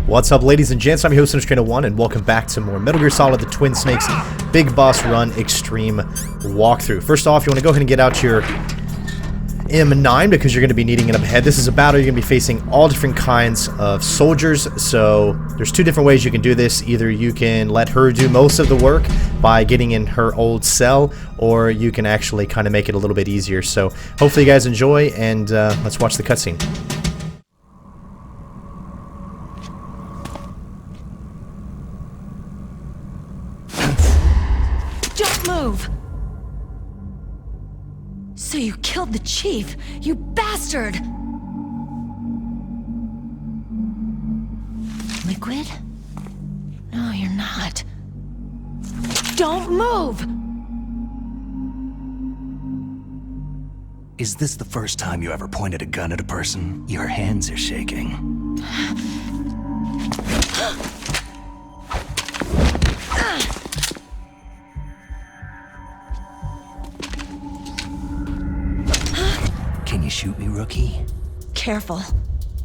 What's up, ladies and gents? I'm your host, Untitled, and welcome back to more Metal Gear Solid: The Twin Snakes Big Boss Run Extreme Walkthrough. First off, you want to go ahead and get out your M9 because you're going to be needing it up ahead. This is a battle. You're going to be facing all different kinds of soldiers, so there's two different ways you can do this. Either you can let her do most of the work by getting in her old cell, or you can actually kind of make it a little bit easier. So hopefully you guys enjoy, and let's watch the cutscene. Move! So you killed the chief, you bastard! Liquid? No, you're not. Don't move! Is this the first time you ever pointed a gun at a person? Your hands are shaking. Can you shoot me, rookie? Careful.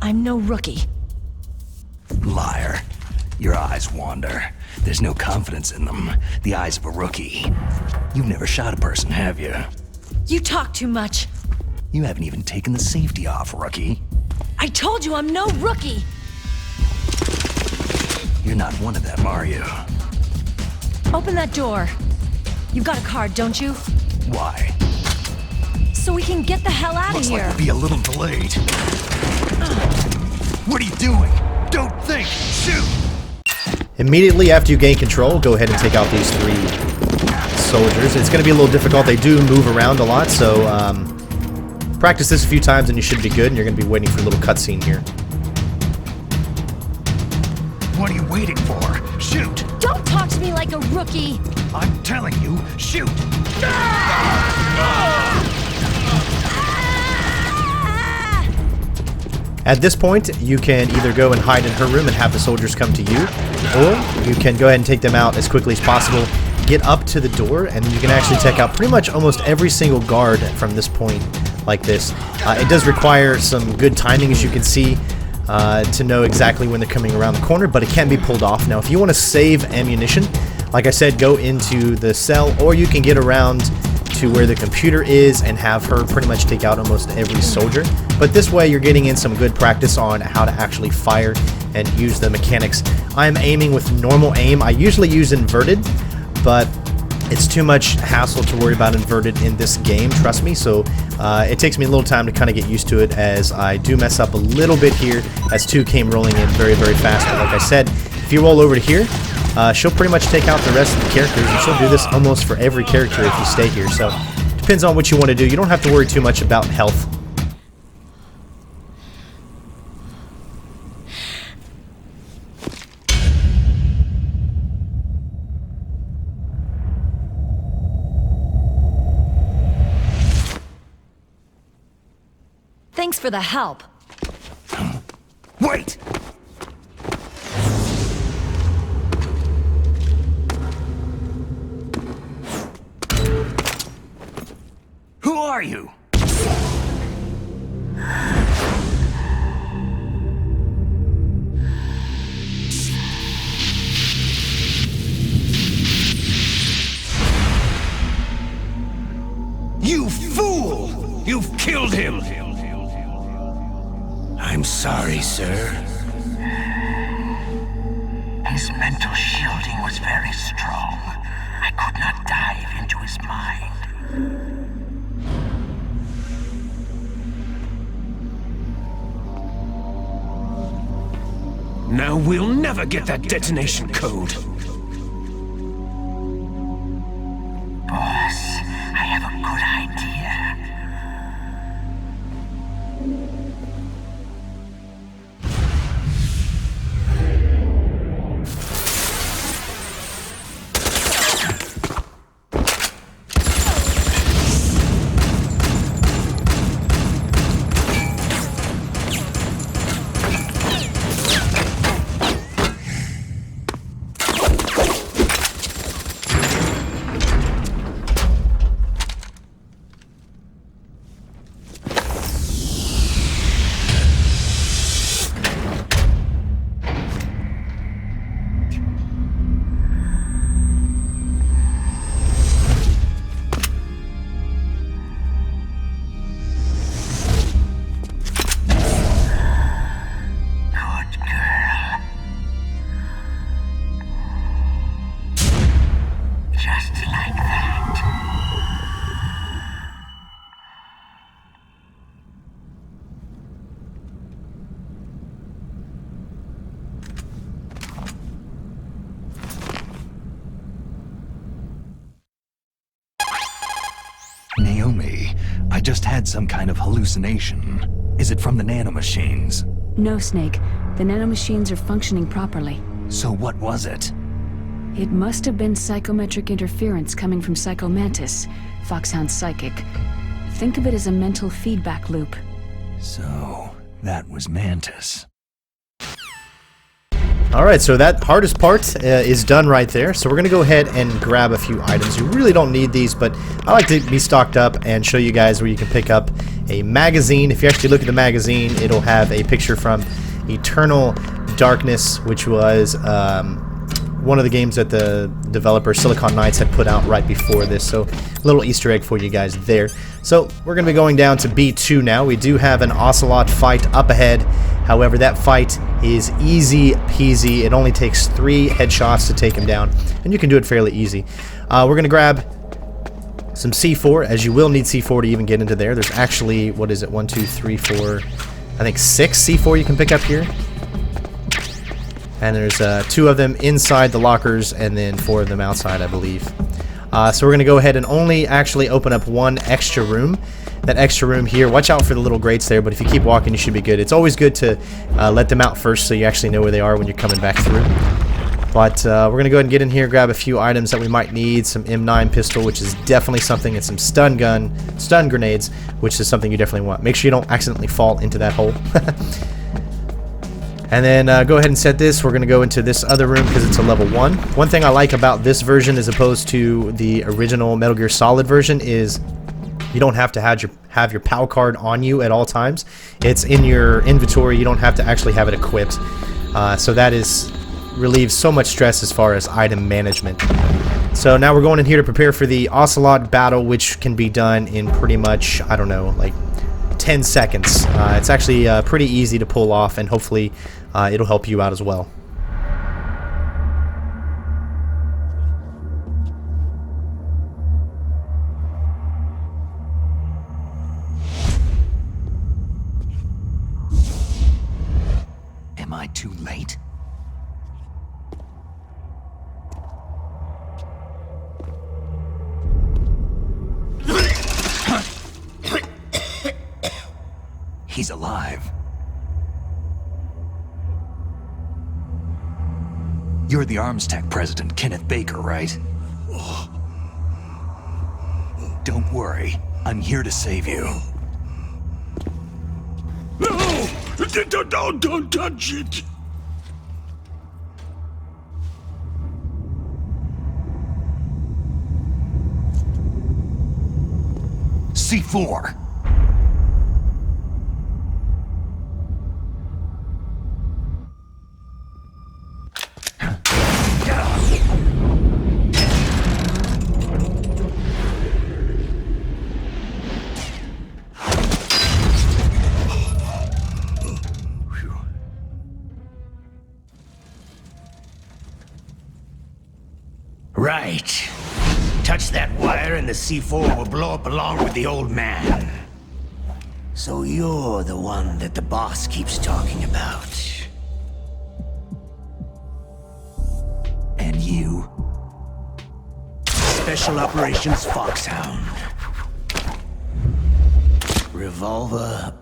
I'm no rookie. Liar. Your eyes wander. There's no confidence in them. The eyes of a rookie. You've never shot a person, have you? You talk too much. You haven't even taken the safety off, rookie. I told you I'm no rookie! You're not one of them, are you? Open that door. You've got a card, don't you? Why? So we can get the hell out of here. Looks like we'll be a little delayed. What are you doing? Don't think! Shoot! Immediately after you gain control, go ahead and take out these three soldiers. It's going to be a little difficult. They do move around a lot, so practice this a few times and you should be good, and you're going to be waiting for a little cutscene here. What are you waiting for? Shoot! Don't talk to me like a rookie! I'm telling you, shoot! At this point, you can either go and hide in her room and have the soldiers come to you, or you can go ahead and take them out as quickly as possible, get up to the door, and you can actually take out pretty much almost every single guard from this point like this. It does require some good timing, as you can see, to know exactly when they're coming around the corner, but it can be pulled off. Now, if you want to save ammunition, like I said, go into the cell, or you can get around to where the computer is and have her pretty much take out almost every soldier. But this way you're getting in some good practice on how to actually fire and use the mechanics. I'm aiming with normal aim. I usually use inverted, but it's too much hassle to worry about inverted in this game, trust me. So it takes me a little time to kind of get used to it, as I do mess up a little bit here as 2 came rolling in very, very fast. But like I said, if you roll over to here, she'll pretty much take out the rest of the characters, and she'll do this almost for every character if you stay here. So depends on what you want to do. You don't have to worry too much about health. Thanks for the help. Wait! Who are you? You fool! You've killed him! I'm sorry, sir. His mental shielding was very strong. I could not dive into his mind. Now we'll never get that detonation code. Boss, I have a good idea. Naomi, I just had some kind of hallucination. Is it from the nanomachines? No, Snake. The nanomachines are functioning properly. So what was it? It must have been psychometric interference coming from Psychomantis, Foxhound's psychic. Think of it as a mental feedback loop. So, that was Mantis. Alright, so that hardest part is done right there. So we're going to go ahead and grab a few items. You really don't need these, but I like to be stocked up and show you guys where you can pick up a magazine. If you actually look at the magazine, it'll have a picture from Eternal Darkness, which was one of the games that the developer Silicon Knights had put out right before this. So a little Easter egg for you guys there. So we're going to be going down to B2 now. We do have an Ocelot Fight up ahead. However, that fight is easy peasy. It only takes 3 headshots to take him down, and you can do it fairly easy. We're going to grab some C4, as you will need C4 to even get into there. There's actually, what is it, 1, 2, 3, 4, I think 6 C4 you can pick up here. And there's 2 of them inside the lockers, and then 4 of them outside, I believe. So we're going to go ahead and only actually open up 1 extra room. That extra room here, watch out for the little grates there, but if you keep walking, you should be good. It's always good to let them out first so you actually know where they are when you're coming back through. But we're going to go ahead and get in here, grab a few items that we might need. Some M9 pistol, which is definitely something, and some stun grenades, which is something you definitely want. Make sure you don't accidentally fall into that hole. And then go ahead and set this. We're going to go into this other room because it's a level 1. One thing I like about this version as opposed to the original Metal Gear Solid version is you don't have to have your PAL card on you at all times. It's in your inventory. You don't have to actually have it equipped. So that relieves so much stress as far as item management. So now we're going in here to prepare for the Ocelot Battle, which can be done in pretty much, I don't know, like 10 seconds. It's actually pretty easy to pull off, and hopefully it'll help you out as well. Am I too late? He's alive. You're the Arms Tech president, Kenneth Baker, right? Don't worry. I'm here to save you. No! Don't touch it! C4! Right. Touch that wire and the C4 will blow up along with the old man. So you're the one that the boss keeps talking about. And you? Special Operations Foxhound. Revolver.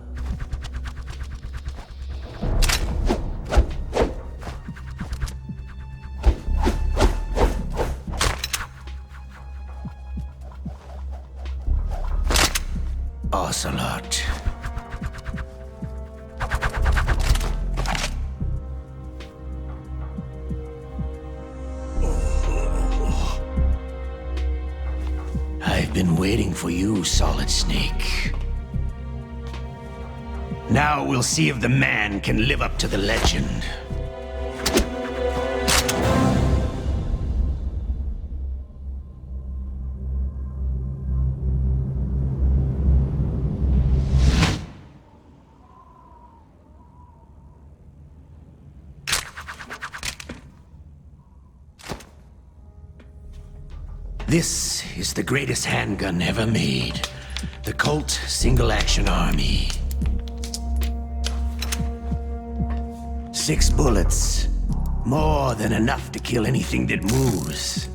Ocelot. I've been waiting for you, Solid Snake. Now we'll see if the man can live up to the legend. This is the greatest handgun ever made. The Colt Single Action Army. 6 bullets. More than enough to kill anything that moves.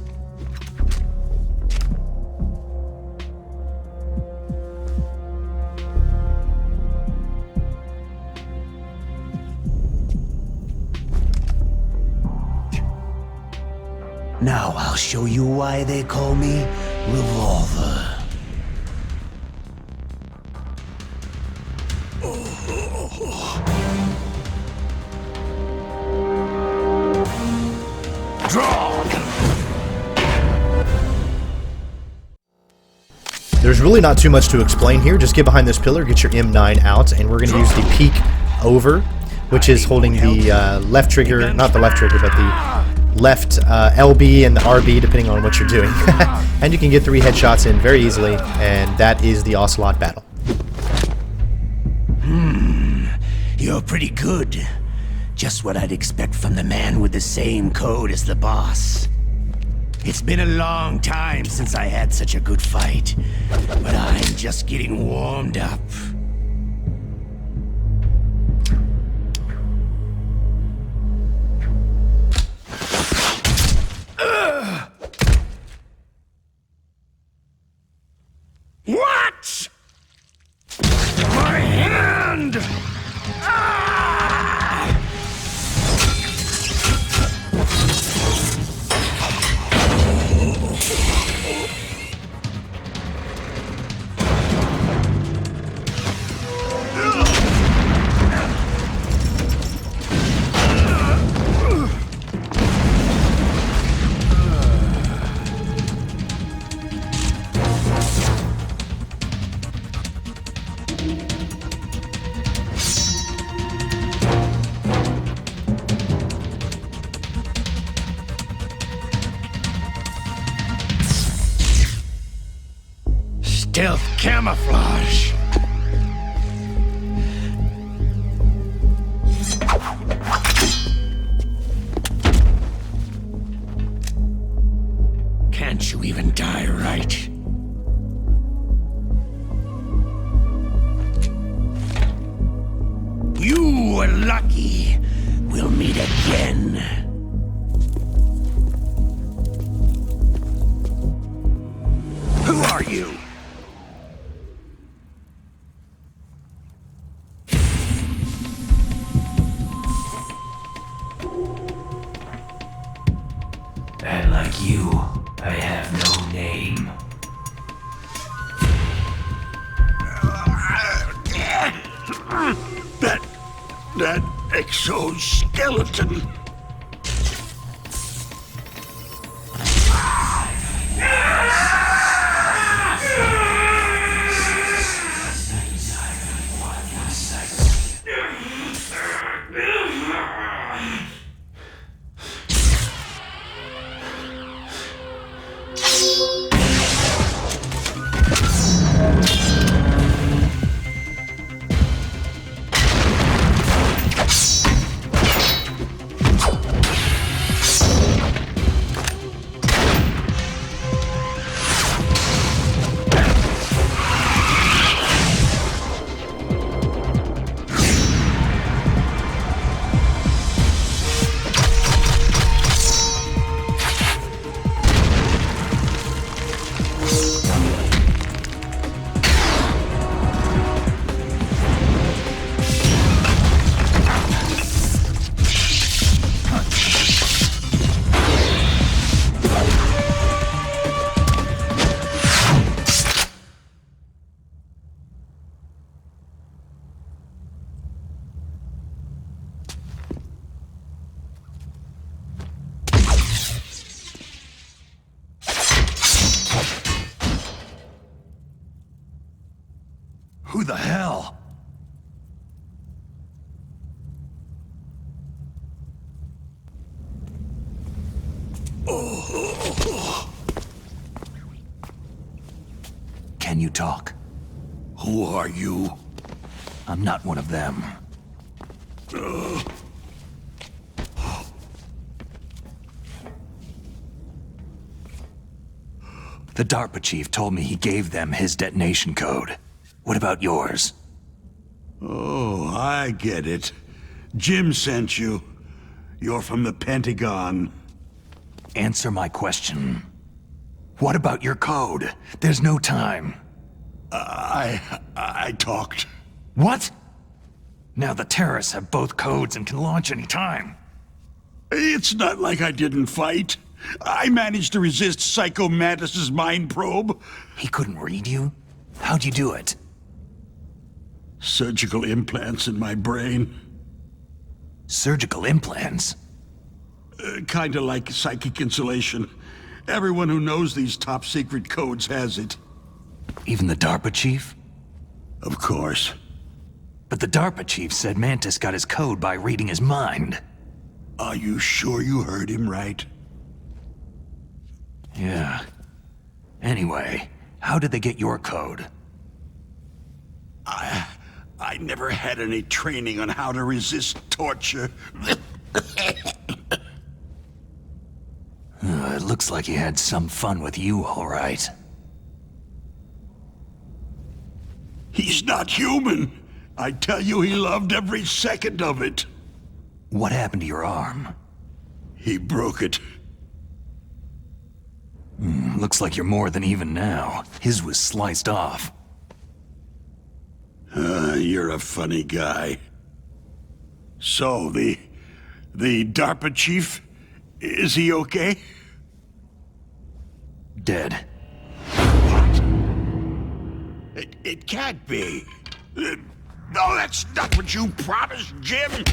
Now I'll show you why they call me Revolver. Draw! There's really not too much to explain here. Just get behind this pillar, get your M9 out, and we're going to use the peek over, which is holding the left trigger, not the left trigger, but the left LB and the RB, depending on what you're doing. And you can get 3 headshots in very easily, and that is the Ocelot Battle. You're pretty good. Just what I'd expect from the man with the same code as the boss. It's been a long time since I had such a good fight, but I'm just getting warmed up. What? My hand! Stealth camouflage. Can't you even die right? You were lucky. We'll meet again. Who are you? And like you, I have no name. That exoskeleton. Who the hell? Can you talk? Who are you? I'm not one of them. The DARPA chief told me he gave them his detonation code. What about yours? Oh, I get it. Jim sent you. You're from the Pentagon. Answer my question. What about your code? There's no time. I talked. What? Now the terrorists have both codes and can launch any time. It's not like I didn't fight. I managed to resist Psycho Mantis's mind probe. He couldn't read you? How'd you do it? Surgical implants in my brain. Surgical implants? Kinda like psychic insulation. Everyone who knows these top-secret codes has it. Even the DARPA chief? Of course. But the DARPA chief said Mantis got his code by reading his mind. Are you sure you heard him right? Yeah. Anyway, how did they get your code? I never had any training on how to resist torture. It looks like he had some fun with you, all right. He's not human. I tell you, he loved every second of it. What happened to your arm? He broke it. Looks like you're more than even now. His was sliced off. You're a funny guy. So, the DARPA chief, is he okay? Dead. What? It can't be. No, that's not what you promised, Jim.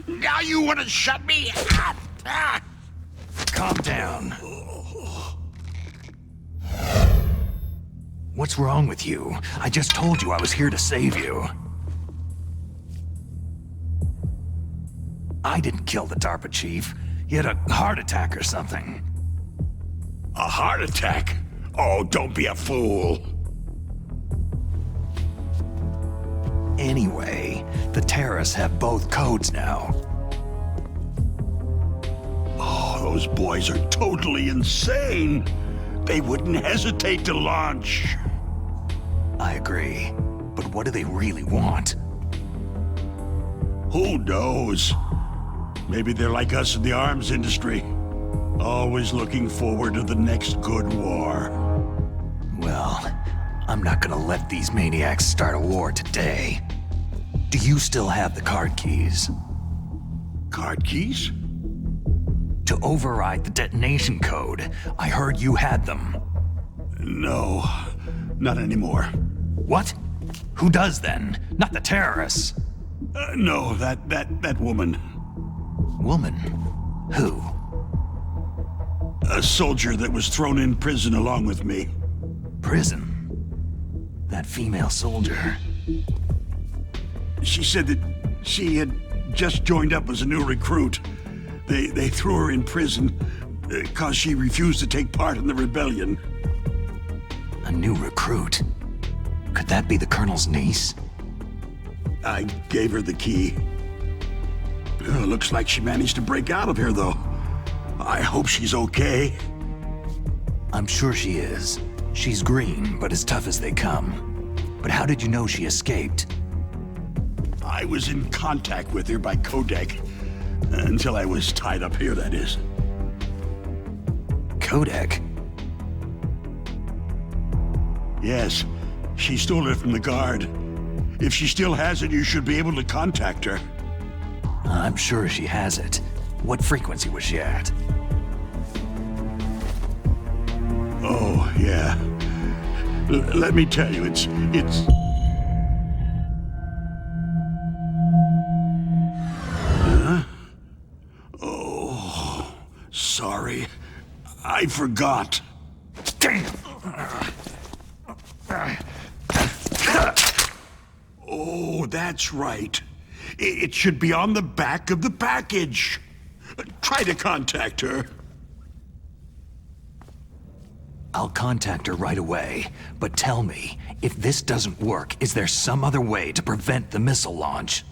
Now you want to shut me up. Calm down. What's wrong with you? I just told you I was here to save you. I didn't kill the DARPA chief. He had a heart attack or something. A heart attack? Oh, don't be a fool. Anyway, the terrorists have both codes now. Oh, those boys are totally insane. They wouldn't hesitate to launch. I agree. But what do they really want? Who knows? Maybe they're like us in the arms industry. Always looking forward to the next good war. Well, I'm not gonna let these maniacs start a war today. Do you still have the card keys? Card keys? To override the detonation code. I heard you had them. No, not anymore. What? Who does then? Not the terrorists. No, that woman. Woman? Who? A soldier that was thrown in prison along with me. Prison? That female soldier. She said that she had just joined up as a new recruit. They threw her in prison because she refused to take part in the rebellion. A new recruit? Could that be the Colonel's niece? I gave her the key. Looks like she managed to break out of here, though. I hope she's okay. I'm sure she is. She's green, but as tough as they come. But how did you know she escaped? I was in contact with her by codec. Until I was tied up here, that is. Codec? Yes, she stole it from the guard. If she still has it, you should be able to contact her. I'm sure she has it. What frequency was she at? Oh, yeah. Let me tell you, it's... Huh? Oh, sorry. I forgot. Damn! Oh, that's right. It should be on the back of the package. Try to contact her. I'll contact her right away, but tell me, if this doesn't work, is there some other way to prevent the missile launch?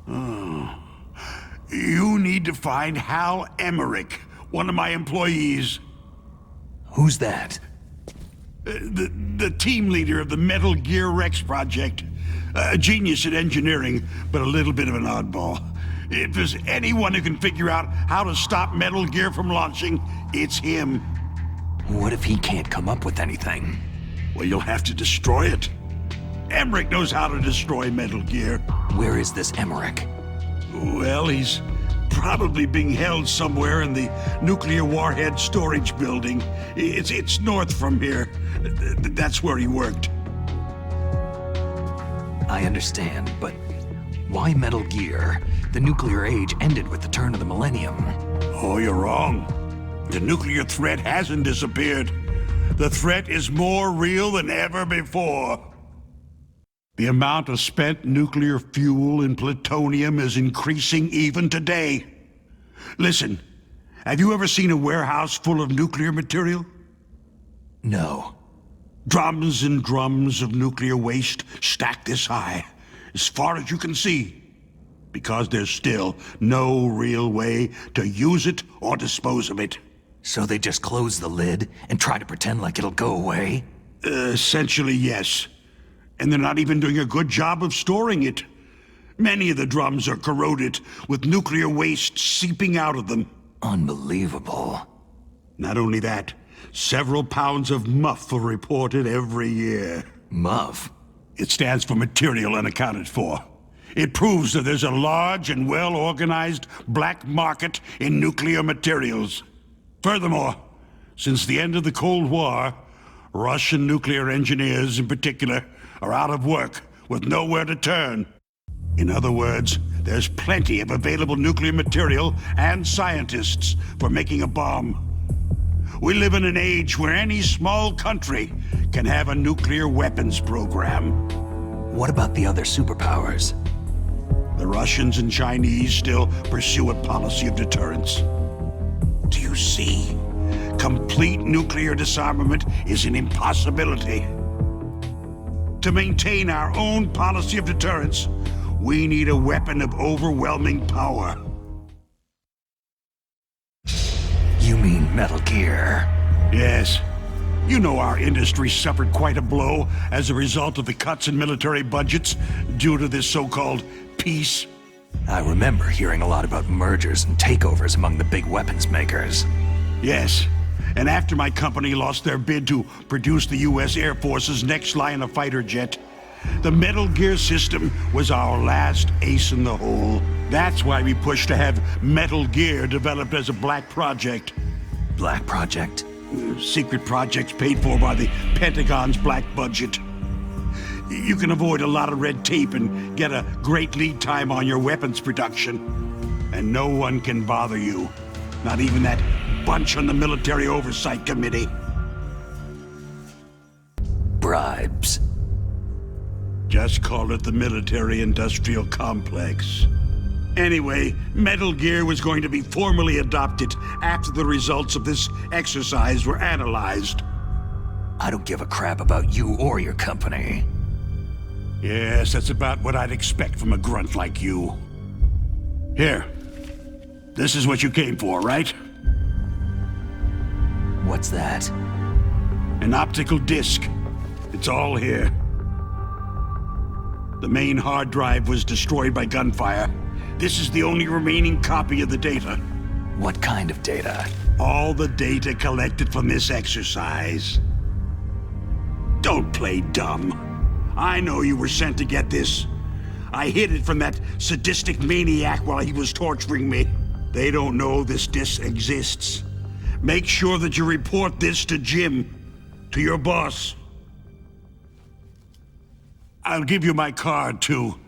You need to find Hal Emmerich, one of my employees. Who's that? The team leader of the Metal Gear Rex project. A genius at engineering, but a little bit of an oddball. If there's anyone who can figure out how to stop Metal Gear from launching, it's him. What if he can't come up with anything? Well, you'll have to destroy it. Emmerich knows how to destroy Metal Gear. Where is this Emmerich? Well, he's probably being held somewhere in the nuclear warhead storage building. It's north from here. That's where he worked. I understand, but why Metal Gear? The nuclear age ended with the turn of the millennium. Oh, you're wrong. The nuclear threat hasn't disappeared. The threat is more real than ever before. The amount of spent nuclear fuel and plutonium is increasing even today. Listen, have you ever seen a warehouse full of nuclear material? No. Drums and drums of nuclear waste stacked this high, as far as you can see, because there's still no real way to use it or dispose of it. So they just close the lid and try to pretend like it'll go away? Essentially, yes. And they're not even doing a good job of storing it. Many of the drums are corroded, with nuclear waste seeping out of them. Unbelievable. Not only that, several pounds of MUF are reported every year. MUF? It stands for Material Unaccounted For. It proves that there's a large and well-organized black market in nuclear materials. Furthermore, since the end of the Cold War, Russian nuclear engineers in particular are out of work with nowhere to turn. In other words, there's plenty of available nuclear material and scientists for making a bomb. We live in an age where any small country can have a nuclear weapons program. What about the other superpowers? The Russians and Chinese still pursue a policy of deterrence. Do you see? Complete nuclear disarmament is an impossibility. To maintain our own policy of deterrence, we need a weapon of overwhelming power. You mean Metal Gear? Yes. You know our industry suffered quite a blow as a result of the cuts in military budgets due to this so-called peace. I remember hearing a lot about mergers and takeovers among the big weapons makers. Yes. And after my company lost their bid to produce the U.S. Air Force's next line of fighter jet, the Metal Gear system was our last ace in the hole. That's why we pushed to have Metal Gear developed as a black project. Black project? Secret projects paid for by the Pentagon's black budget. You can avoid a lot of red tape and get a great lead time on your weapons production. And no one can bother you. Not even that bunch on the Military Oversight Committee. Bribes. Just call it the military-industrial complex. Anyway, Metal Gear was going to be formally adopted after the results of this exercise were analyzed. I don't give a crap about you or your company. Yes, that's about what I'd expect from a grunt like you. Here. This is what you came for, right? What's that? An optical disc. It's all here. The main hard drive was destroyed by gunfire. This is the only remaining copy of the data. What kind of data? All the data collected from this exercise. Don't play dumb. I know you were sent to get this. I hid it from that sadistic maniac while he was torturing me. They don't know this disc exists. Make sure that you report this to Jim, to your boss. I'll give you my card, too.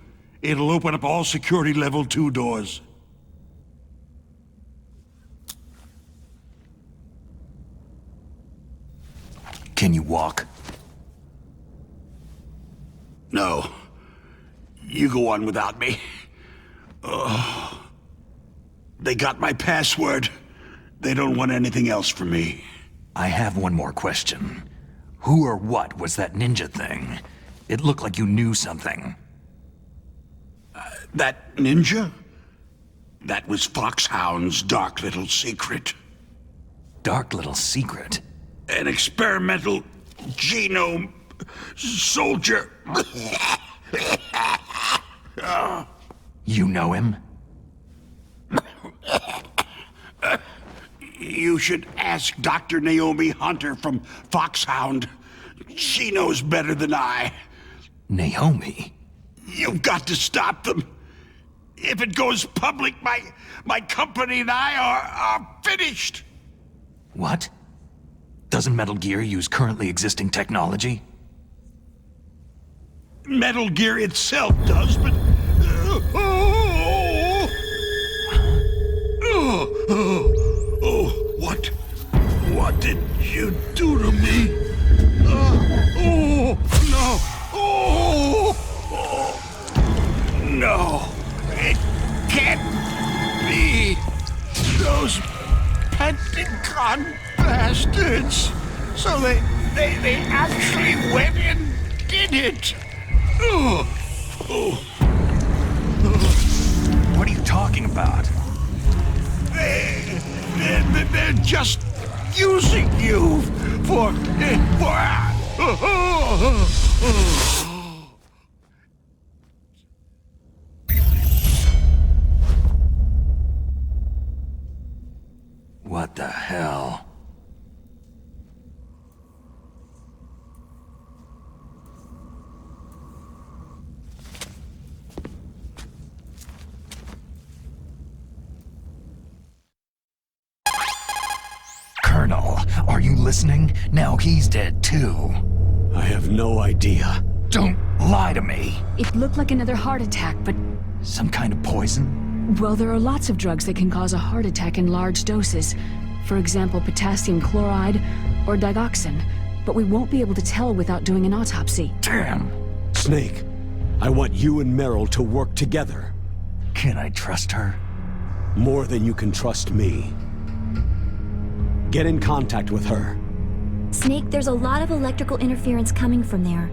It'll open up all security level 2 doors. Can you walk? No. You go on without me. Oh. They got my password. They don't want anything else from me. I have one more question. Who or what was that ninja thing? It looked like you knew something. That ninja? That was Foxhound's dark little secret. Dark little secret? An experimental genome soldier. You know him? You should ask Dr. Naomi Hunter from Foxhound. She knows better than I. Naomi? You've got to stop them. If it goes public, my company and I are finished. What? Doesn't Metal Gear use currently existing technology? Metal Gear itself does, but... What did you do to me? No, it can't be. Those Pentagon bastards. So they actually went and did it. What are you talking about? They're just using you for. What the hell? Colonel, are you listening? Now he's dead too. I have no idea. Don't lie to me. It looked like another heart attack, but... Some kind of poison? Well, there are lots of drugs that can cause a heart attack in large doses. For example, potassium chloride or digoxin. But we won't be able to tell without doing an autopsy. Damn. Snake, I want you and Meryl to work together. Can I trust her? More than you can trust me. Get in contact with her. Snake, there's a lot of electrical interference coming from there.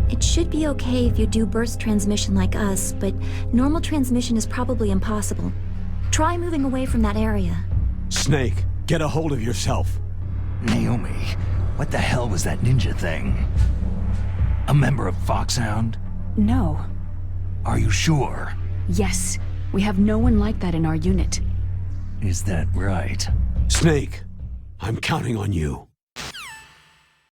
It should be okay if you do burst transmission like us, but normal transmission is probably impossible. Try moving away from that area. Snake, get a hold of yourself. Naomi, what the hell was that ninja thing? A member of Foxhound? No. Are you sure? Yes. We have no one like that in our unit. Is that right? Snake, I'm counting on you.